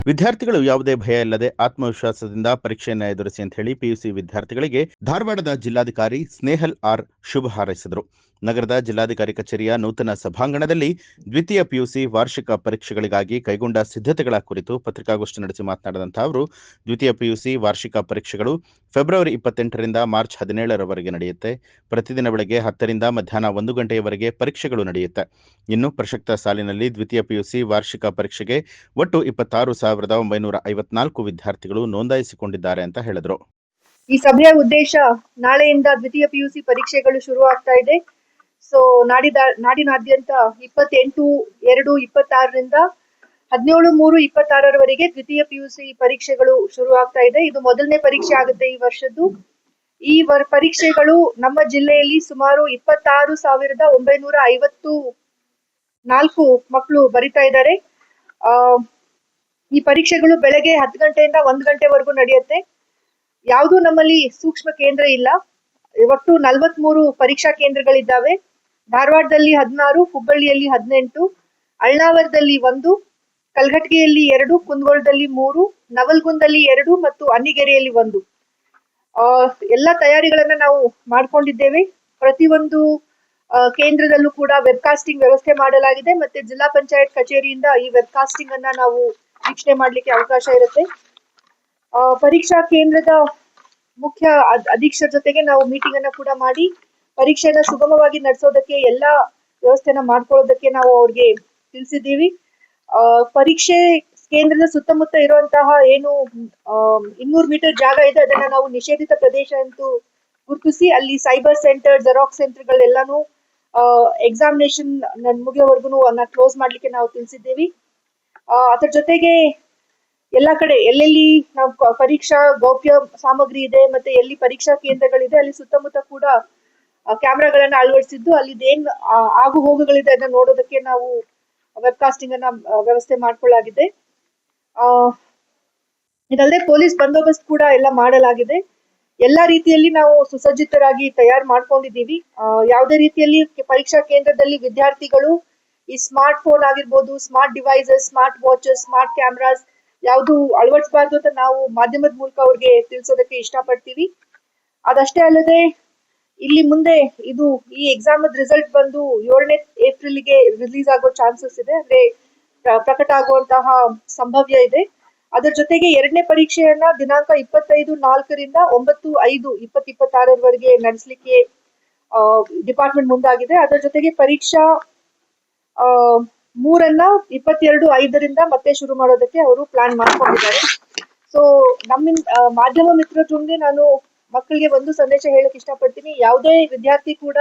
ವಿದ್ಯಾರ್ಥಿಗಳು ಯಾವುದೇ ಭಯ ಇಲ್ಲದೆ ಆತ್ಮವಿಶ್ವಾಸದಿಂದ ಪರೀಕ್ಷೆಯನ್ನು ಎದುರಿಸಿ ಅಂತ ಹೇಳಿ ಪಿಯುಸಿ ವಿದ್ಯಾರ್ಥಿಗಳಿಗೆ ಧಾರವಾಡದ ಜಿಲ್ಲಾಧಿಕಾರಿ ಸ್ನೇಹಲ್ ಆರ್ ಶುಭ ಹಾರೈಸಿದರು. ನಗರದ ಜಿಲ್ಲಾಧಿಕಾರಿ ಕಚೇರಿಯ ನೂತನ ಸಭಾಂಗಣದಲ್ಲಿ ದ್ವಿತೀಯ ಪಿಯುಸಿ ವಾರ್ಷಿಕ ಪರೀಕ್ಷೆಗಳಿಗಾಗಿ ಕೈಗೊಂಡ ಸಿದ್ಧತೆಗಳ ಕುರಿತು ಪತ್ರಿಕಾಗೋಷ್ಠಿ ನಡೆಸಿ ಮಾತನಾಡಿದಂತಹ ಅವರು, ದ್ವಿತೀಯ ಪಿಯುಸಿ ವಾರ್ಷಿಕ ಪರೀಕ್ಷೆಗಳು ಫೆಬ್ರವರಿ 28ರಿಂದ ಮಾರ್ಚ್ 17ರವರೆಗೆ ನಡೆಯುತ್ತೆ. ಪ್ರತಿದಿನ ಬೆಳಗ್ಗೆ 10ರಿಂದ ಮಧ್ಯಾಹ್ನ 1 ಗಂಟೆಯವರೆಗೆ ಪರೀಕ್ಷೆಗಳು ನಡೆಯುತ್ತೆ. ಇನ್ನು ಪ್ರಸಕ್ತ ಸಾಲಿನಲ್ಲಿ ದ್ವಿತೀಯ ಪಿಯುಸಿ ವಾರ್ಷಿಕ ಪರೀಕ್ಷೆಗೆ ಒಟ್ಟು 26,954 ವಿದ್ಯಾರ್ಥಿಗಳು ನೋಂದಾಯಿಸಿಕೊಂಡಿದ್ದಾರೆ ಅಂತ ಹೇಳಿದ್ರು. ಈ ಸಭೆಯ ಉದ್ದೇಶ ನಾಳೆಯಿಂದ ದ್ವಿತೀಯ ಪಿಯುಸಿ ಪರೀಕ್ಷೆಗಳು ಶುರು ಆಗ್ತಾ ಇದೆ. ಸೊ ನಾಡಿನಾದ್ಯಂತ 28/2/26ರಿಂದ 17/3/26ರವರೆಗೆ ದ್ವಿತೀಯ ಪಿಯುಸಿ ಪರೀಕ್ಷೆಗಳು ಶುರು ಆಗ್ತಾ ಇದೆ. ಇದು ಮೊದಲನೇ ಪರೀಕ್ಷೆ ಆಗುತ್ತೆ ಈ ವರ್ಷದ್ದು. ಈ ಪರೀಕ್ಷೆಗಳು ನಮ್ಮ ಜಿಲ್ಲೆಯಲ್ಲಿ ಸುಮಾರು 26,954 ಮಕ್ಕಳು ಬರಿತಾ ಇದ್ದಾರೆ. ಈ ಪರೀಕ್ಷೆಗಳು ಬೆಳಗ್ಗೆ 10 ಗಂಟೆಯಿಂದ 1 ಗಂಟೆವರೆಗೂ ನಡೆಯುತ್ತೆ. ಯಾವುದೂ ನಮ್ಮಲ್ಲಿ ಸೂಕ್ಷ್ಮ ಕೇಂದ್ರ ಇಲ್ಲ. ಒಟ್ಟು 43 ಪರೀಕ್ಷಾ ಕೇಂದ್ರಗಳಿದ್ದಾವೆ. ಧಾರವಾಡದಲ್ಲಿ 16, ಹುಬ್ಬಳ್ಳಿಯಲ್ಲಿ 18, ಅಳ್ನಾವರದಲ್ಲಿ 1, ಕಲಘಟಗಿಯಲ್ಲಿ 2, ಕುಂದಗೋಳದಲ್ಲಿ 3, ನವಲಗುಂದಲ್ಲಿ 2 ಮತ್ತು ಅನ್ನಿಗೇರಿಯಲ್ಲಿ 1. ಎಲ್ಲ ತಯಾರಿಗಳನ್ನ ನಾವು ಮಾಡ್ಕೊಂಡಿದ್ದೇವೆ. ಪ್ರತಿಯೊಂದು ಕೇಂದ್ರದಲ್ಲೂ ಕೂಡ ವೆಬ್ಕಾಸ್ಟಿಂಗ್ ವ್ಯವಸ್ಥೆ ಮಾಡಲಾಗಿದೆ. ಮತ್ತೆ ಜಿಲ್ಲಾ ಪಂಚಾಯತ್ ಕಚೇರಿಯಿಂದ ಈ ವೆಬ್ಕಾಸ್ಟಿಂಗ್ ಅನ್ನ ನಾವು ವೀಕ್ಷಣೆ ಮಾಡ್ಲಿಕ್ಕೆ ಅವಕಾಶ ಇರುತ್ತೆ. ಪರೀಕ್ಷಾ ಕೇಂದ್ರದ ಮುಖ್ಯ ಅಧೀಕ್ಷರ ಜೊತೆಗೆ ನಾವು ಮೀಟಿಂಗ್ ಅನ್ನ ಕೂಡ ಮಾಡಿ ಪರೀಕ್ಷೆನ ಸುಗಮವಾಗಿ ನಡೆಸೋದಕ್ಕೆ ಎಲ್ಲ ವ್ಯವಸ್ಥೆನ ಮಾಡ್ಕೊಳ್ಳೋದಕ್ಕೆ ನಾವು ಅವ್ರಿಗೆ ತಿಳಿಸಿದ್ದೀವಿ. ಪರೀಕ್ಷೆ ಕೇಂದ್ರದ ಸುತ್ತಮುತ್ತ ಇರುವಂತಹ ಏನು 200 ಮೀಟರ್ ಜಾಗ ಇದೆ, ಅದನ್ನ ನಾವು ನಿಷೇಧಿತ ಪ್ರದೇಶ ಅಂತೂ ಗುರುತಿಸಿ ಅಲ್ಲಿ ಸೈಬರ್ ಸೆಂಟರ್, ಜೆರಾಕ್ಸ್ ಸೆಂಟರ್ಗಳೆಲ್ಲಾನು ಎಕ್ಸಾಮಿನೇಷನ್ ಮುಗಿಯೋವರೆಗೂ ಅನ್ನ ಕ್ಲೋಸ್ ಮಾಡ್ಲಿಕ್ಕೆ ನಾವು ತಿಳಿಸಿದ್ದೀವಿ. ಅದ್ರ ಜೊತೆಗೆ ಎಲ್ಲ ಕಡೆ ಎಲ್ಲೆಲ್ಲಿ ನಾವು ಪರೀಕ್ಷಾ ಗೌಪ್ಯ ಸಾಮಗ್ರಿ ಇದೆ ಮತ್ತೆ ಎಲ್ಲಿ ಪರೀಕ್ಷಾ ಕೇಂದ್ರಗಳಿದೆ ಅಲ್ಲಿ ಸುತ್ತಮುತ್ತ ಕೂಡ ಕ್ಯಾಮ್ರಾಗಳನ್ನ ಅಳವಡಿಸಿದ್ದು ಅಲ್ಲಿದೇನ್ ಆಗು ಹೋಗುಗಳಿದೆ ಅದನ್ನ ನೋಡೋದಕ್ಕೆ ನಾವು ವೆಬ್ಕಾಸ್ಟಿಂಗ್ ಅನ್ನ ವ್ಯವಸ್ಥೆ ಮಾಡ್ಕೊಳ್ಳಾಗಿದೆ. ಇದಲ್ಲದೆ ಪೊಲೀಸ್ ಬಂದೋಬಸ್ತ್ ಕೂಡ ಎಲ್ಲ ಮಾಡಲಾಗಿದೆ. ಎಲ್ಲಾ ರೀತಿಯಲ್ಲಿ ನಾವು ಸುಸಜ್ಜಿತರಾಗಿ ತಯಾರು ಮಾಡ್ಕೊಂಡಿದ್ದೀವಿ. ಯಾವುದೇ ರೀತಿಯಲ್ಲಿ ಪರೀಕ್ಷಾ ಕೇಂದ್ರದಲ್ಲಿ ವಿದ್ಯಾರ್ಥಿಗಳು ಈ ಸ್ಮಾರ್ಟ್ ಫೋನ್ ಆಗಿರ್ಬೋದು, smart devices, smart watches, smart cameras ಯಾವುದು ಅಳವಡಿಸಬಾರ್ದು ಅಂತ ನಾವು ಮಾಧ್ಯಮದ ಮೂಲಕ ಅವ್ರಿಗೆ ತಿಳಿಸೋದಕ್ಕೆ ಇಷ್ಟಪಡ್ತೀವಿ. ಅದಷ್ಟೇ ಅಲ್ಲದೆ ಇಲ್ಲಿ ಮುಂದೆ ಈ ಎಕ್ಸಾಮ್ ರಿಸಲ್ಟ್ ಬಂದು 7ನೇ ಏಪ್ರಿಲ್ಗೆ ರಿಲೀಸ್ ಆಗೋ ಚಾನ್ಸಸ್ ಇದೆ, ಅಂದ್ರೆ ಪ್ರಕಟ ಆಗುವಂತಹ ಸಂಭವ್ಯ ಇದೆ. ಅದರ ಜೊತೆಗೆ 2ನೇ ಪರೀಕ್ಷೆಯನ್ನ ದಿನಾಂಕ 25/4ರಿಂದ 9/5/2026ರವರೆಗೆ ನಡೆಸಲಿಕ್ಕೆ ಡಿಪಾರ್ಟ್ಮೆಂಟ್ ಮುಂದಾಗಿದೆ. ಅದರ ಜೊತೆಗೆ ಪರೀಕ್ಷಾ 3ಅನ್ನ 22/5ರಿಂದ ಮತ್ತೆ ಶುರು ಮಾಡೋದಕ್ಕೆ ಅವರು ಪ್ಲಾನ್ ಮಾಡ್ಕೊಂಡಿದ್ದಾರೆ. ಸೊ ಮಾಧ್ಯಮ ಮಿತ್ರರ ಜೊತೆ ನಾನು ಮಕ್ಕಳಿಗೆ ಒಂದು ಸಂದೇಶ ಹೇಳಕ್ ಇಷ್ಟಪಡ್ತೀನಿ. ಯಾವುದೇ ವಿದ್ಯಾರ್ಥಿ ಕೂಡ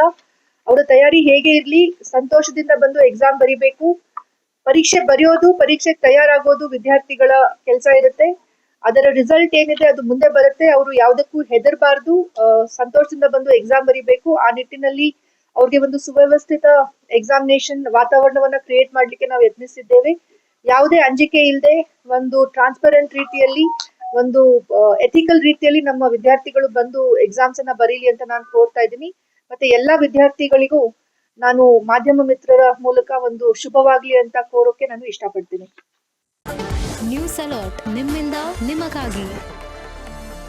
ಅವರ ತಯಾರಿ ಹೇಗೆ ಇರ್ಲಿ, ಸಂತೋಷದಿಂದ ಬಂದು ಎಕ್ಸಾಮ್ ಬರಿಬೇಕು. ಪರೀಕ್ಷೆ ಬರೆಯೋದು, ಪರೀಕ್ಷೆಗೆ ತಯಾರಾಗೋದು ವಿದ್ಯಾರ್ಥಿಗಳ ಕೆಲಸ ಇರುತ್ತೆ. ಅದರ ರಿಸಲ್ಟ್ ಏನಿದೆ ಅದು ಮುಂದೆ ಬರುತ್ತೆ. ಅವರು ಯಾವುದಕ್ಕೂ ಹೆದರ್ಬಾರ್ದು, ಸಂತೋಷದಿಂದ ಬಂದು ಎಕ್ಸಾಮ್ ಬರಿಬೇಕು. ಆ ನಿಟ್ಟಿನಲ್ಲಿ ಅವ್ರಿಗೆ ಒಂದು ಸುವ್ಯವಸ್ಥಿತ ಎಕ್ಸಾಮಿನೇಷನ್ ವಾತಾವರಣವನ್ನ ಕ್ರಿಯೇಟ್ ಮಾಡ್ಲಿಕ್ಕೆ ನಾವು ಯತ್ನಿಸಿದ್ದೇವೆ. ಯಾವುದೇ ಅಂಜಿಕೆ ಇಲ್ಲದೆ ಒಂದು ಟ್ರಾನ್ಸ್ಪರೆಂಟ್ ರೀತಿಯಲ್ಲಿ, ಒಂದು ಎಥಿಕಲ್ ರೀತಿಯಲ್ಲಿ ನಮ್ಮ ವಿದ್ಯಾರ್ಥಿಗಳು ಬಂದು ಎಕ್ಸಾಮ್ಸ್ ಅನ್ನ ಬರೀಲಿ ಅಂತ ನಾನು ಕೋರ್ತಾ ಇದ್ದೀನಿ. ಮತ್ತೆ ಎಲ್ಲಾ ವಿದ್ಯಾರ್ಥಿಗಳಿಗೂ ನಾನು ಮಾಧ್ಯಮ ಮಿತ್ರರ ಮೂಲಕ ಒಂದು ಶುಭವಾಗ್ಲಿ ಅಂತ ಕೋರೋಕೆ ನಾನು ಇಷ್ಟಪಡ್ತೀನಿ. ನ್ಯೂಸ್ ಅಲರ್ಟ್ ನಿಮ್ಮಿಂದ ನಿಮಗಾಗಿ.